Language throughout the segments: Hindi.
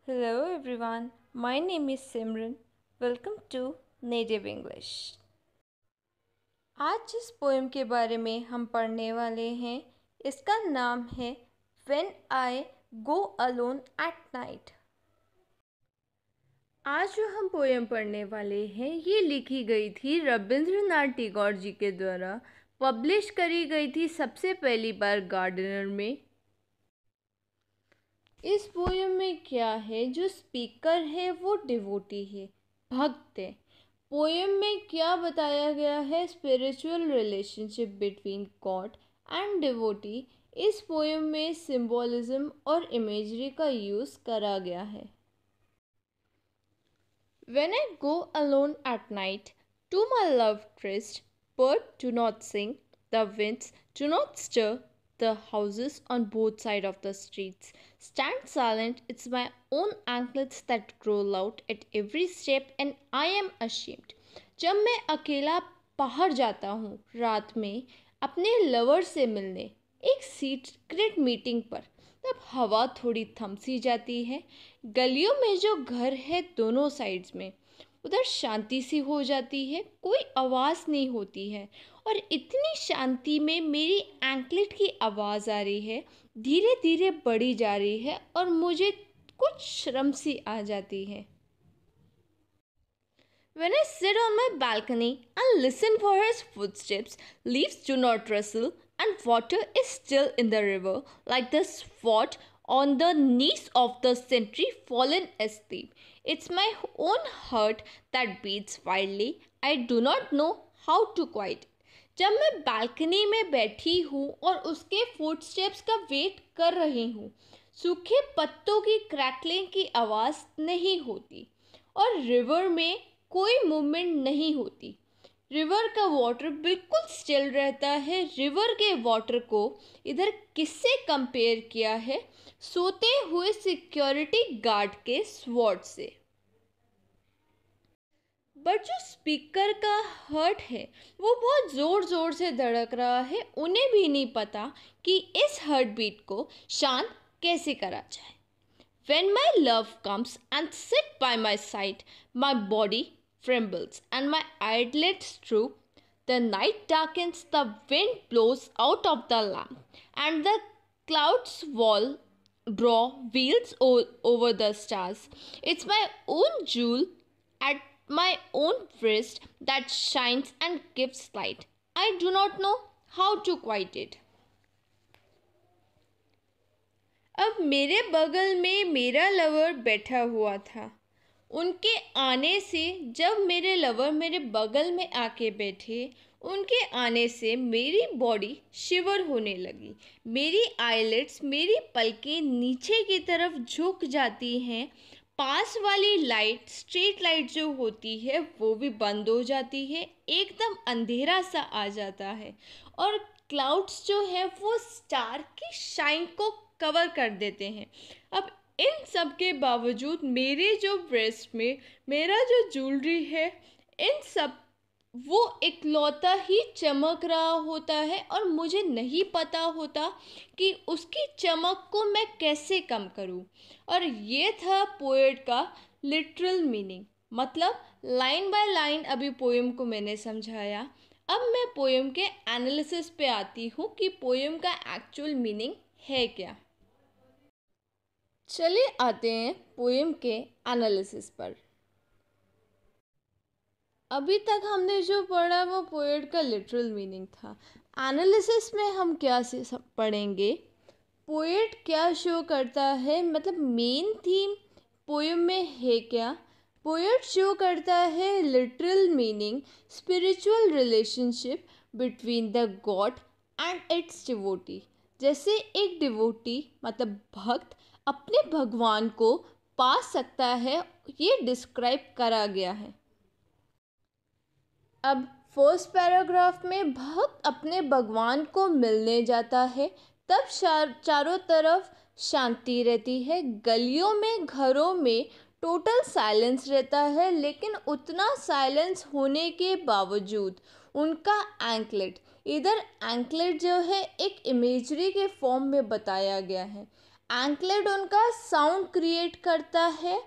Hello everyone, my name is Simran. Welcome to Native English. आज जिस पोएम के बारे में हम पढ़ने वाले हैं इसका नाम है When I Go Alone at Night. आज जो हम पोएम पढ़ने वाले हैं ये लिखी गई थी रविंद्रनाथ टैगोर जी के द्वारा, पब्लिश करी गई थी सबसे पहली बार गार्डनर में। इस पोएम में क्या है, जो स्पीकर है वो डिवोटी है, भक्त है। पोएम में क्या बताया गया है, spiritual relationship between God and devotee. इस पोएम में सिंबॉलिज्म और इमेजरी का यूज़ करा गया है। When I go alone at night to my love tryst, birds do not sing, the winds do not stir, the houses on both sides of the streets stand silent. It's my own anklets that grow loud at every step and I am ashamed. जब मैं अकेला बाहर जाता हूँ रात में अपने लवर से मिलने एक सीक्रेट मीटिंग पर, तब हवा थोड़ी थम सी जाती है। गलियों में जो घर है दोनों साइड्स में, उधर शांति सी हो जाती है, कोई आवाज़ नहीं होती है। और इतनी शांति में मेरी एंकलेट की आवाज़ आ रही है, धीरे धीरे बढ़ी जा रही है और मुझे कुछ शर्म सी आ जाती है। When I sit on my balcony and listen for his footsteps, leaves do not rustle and water is still in the river like the sword on the knees of the sentry fallen asleep. It's my own heart that beats wildly. I do not know how to quiet it. जब मैं बालकनी में बैठी हूँ और उसके फुटस्टेप्स का वेट कर रही हूँ, सूखे पत्तों की क्रैकलिंग की आवाज़ नहीं होती और रिवर में कोई मूवमेंट नहीं होती। रिवर का वाटर बिल्कुल स्टिल रहता है। रिवर के वाटर को इधर किससे कंपेयर किया है, सोते हुए सिक्योरिटी गार्ड के स्वॉर्ड से। बट जो स्पीकर का हार्ट है वो बहुत ज़ोर ज़ोर से धड़क रहा है। उन्हें भी नहीं पता कि इस हार्ट बीट को शांत कैसे करा जाए। When my love comes and sits by my side, my body trembles and my eyelids droop. The night darkens, the wind blows out of the lamp, and the clouds draw wheels over the stars. It's my own jewel at my own wrist that shines and gives light. I do not know how to quiet it. अब मेरे बगल में मेरा लवर बैठा हुआ था। उनके आने से, जब मेरे लवर मेरे बगल में आके बैठे, उनके आने से मेरी बॉडी शिवर होने लगी। मेरी आईलिड्स, मेरी पलकें नीचे की तरफ झुक जाती हैं। पास वाली लाइट, स्ट्रीट लाइट जो होती है वो भी बंद हो जाती है। एकदम अंधेरा सा आ जाता है और क्लाउड्स जो है वो स्टार की शाइन को कवर कर देते हैं। अब इन सब के बावजूद मेरे जो ब्रेस्ट में मेरा जो ज्वेलरी है, इन सब वो इकलौता ही चमक रहा होता है और मुझे नहीं पता होता कि उसकी चमक को मैं कैसे कम करूं। और ये था पोएट का लिटरल मीनिंग, मतलब लाइन बाय लाइन अभी पोएम को मैंने समझाया। अब मैं पोएम के एनालिसिस पे आती हूँ कि पोएम का एक्चुअल मीनिंग है क्या। चलिए आते हैं पोएम के एनालिसिस पर। अभी तक हमने जो पढ़ा वो पोएट का लिटरल मीनिंग था। एनालिसिस में हम क्या पढ़ेंगे, पोएट क्या शो करता है, मतलब मेन थीम पोएम में है क्या। पोएट शो करता है literal meaning, spiritual relationship between the God and it's devotee. जैसे एक डिवोटी मतलब भक्त अपने भगवान को पा सकता है, ये डिस्क्राइब करा गया है। अब फर्स्ट पैराग्राफ में भक्त अपने भगवान को मिलने जाता है, तब चारों तरफ शांति रहती है। गलियों में, घरों में टोटल साइलेंस रहता है, लेकिन उतना साइलेंस होने के बावजूद उनका एंकलेट, इधर एंकलेट जो है एक इमेजरी के फॉर्म में बताया गया है। एंकलेट उनका साउंड क्रिएट करता है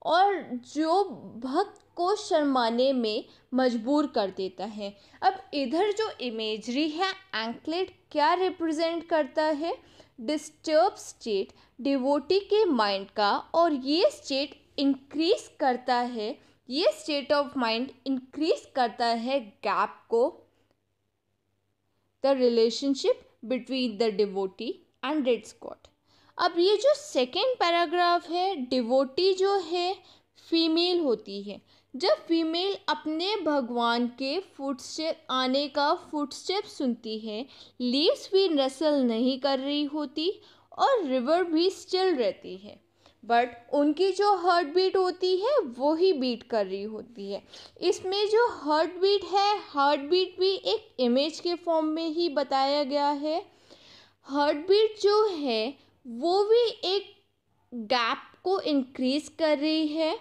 और जो भक्त को शर्माने में मजबूर कर देता है। अब इधर जो इमेजरी है, एंकलेट क्या रिप्रेजेंट करता है? डिस्टर्ब स्टेट डिवोटी के माइंड का, और ये स्टेट इंक्रीज करता है, ये स्टेट ऑफ माइंड इंक्रीज करता है गैप को, the relationship between the devotee and it's God. अब ये जो सेकेंड पैराग्राफ है, डिवोटी जो है फीमेल होती है। जब फीमेल अपने भगवान के फुटस्टेप आने का फुटस्टेप सुनती है, लीव्स भी रसल नहीं कर रही होती और रिवर भी स्टिल रहती है, बट उनकी जो हार्ट बीट होती है वो ही बीट कर रही होती है। इसमें जो हार्ट बीट है, हार्ट बीट भी एक इमेज के फॉर्म में ही बताया गया है। हार्ट बीट जो है वो भी एक गैप को इंक्रीज कर रही है।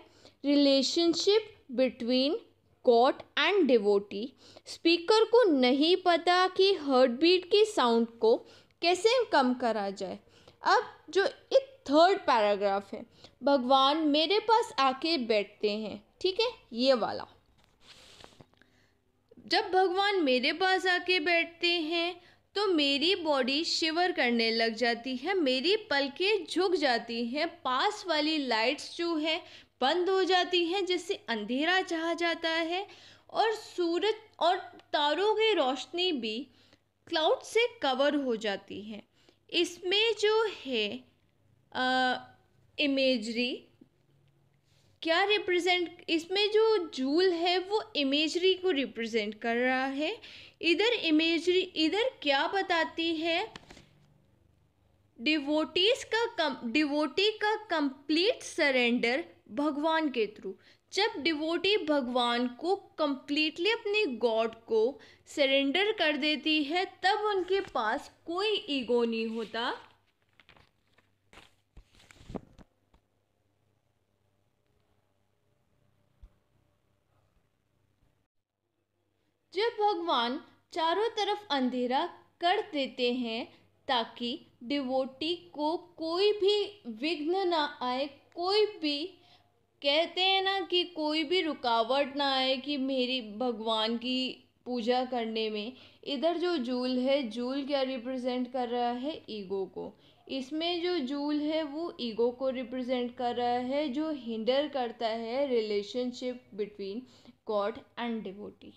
Relationship between God and devotee. Speaker को नहीं पता कि हार्ट बीट की साउंड को कैसे कम करा जाए। अब जो एक थर्ड पैराग्राफ है, भगवान मेरे पास आके बैठते हैं, ठीक है, ये वाला। जब भगवान मेरे पास आके बैठते हैं तो मेरी बॉडी शिवर करने लग जाती है, मेरी पलकें झुक जाती हैं, पास वाली लाइट्स जो है बंद हो जाती हैं, जिससे अंधेरा छा जाता है, और सूरज और तारों की रोशनी भी क्लाउड से कवर हो जाती है। इसमें जो है इमेजरी क्या रिप्रेजेंट, इसमें जो जूल है वो इमेजरी को रिप्रेजेंट कर रहा है। इधर इमेजरी इधर क्या बताती है? डिवोटी का कंप्लीट सरेंडर भगवान के थ्रू। जब डिवोटी भगवान को कंप्लीटली अपने गॉड को सरेंडर कर देती है, तब उनके पास कोई ईगो नहीं होता। जब भगवान चारों तरफ अंधेरा कर देते हैं ताकि डिवोटी को कोई भी विघ्न ना आए, कोई भी, कहते हैं ना कि कोई भी रुकावट ना आए कि मेरी भगवान की पूजा करने में। इधर जो जूल है, जूल क्या रिप्रेजेंट कर रहा है? ईगो को। इसमें जो जूल है वो ईगो को रिप्रेजेंट कर रहा है, जो हिंडर करता है relationship between God and devotee.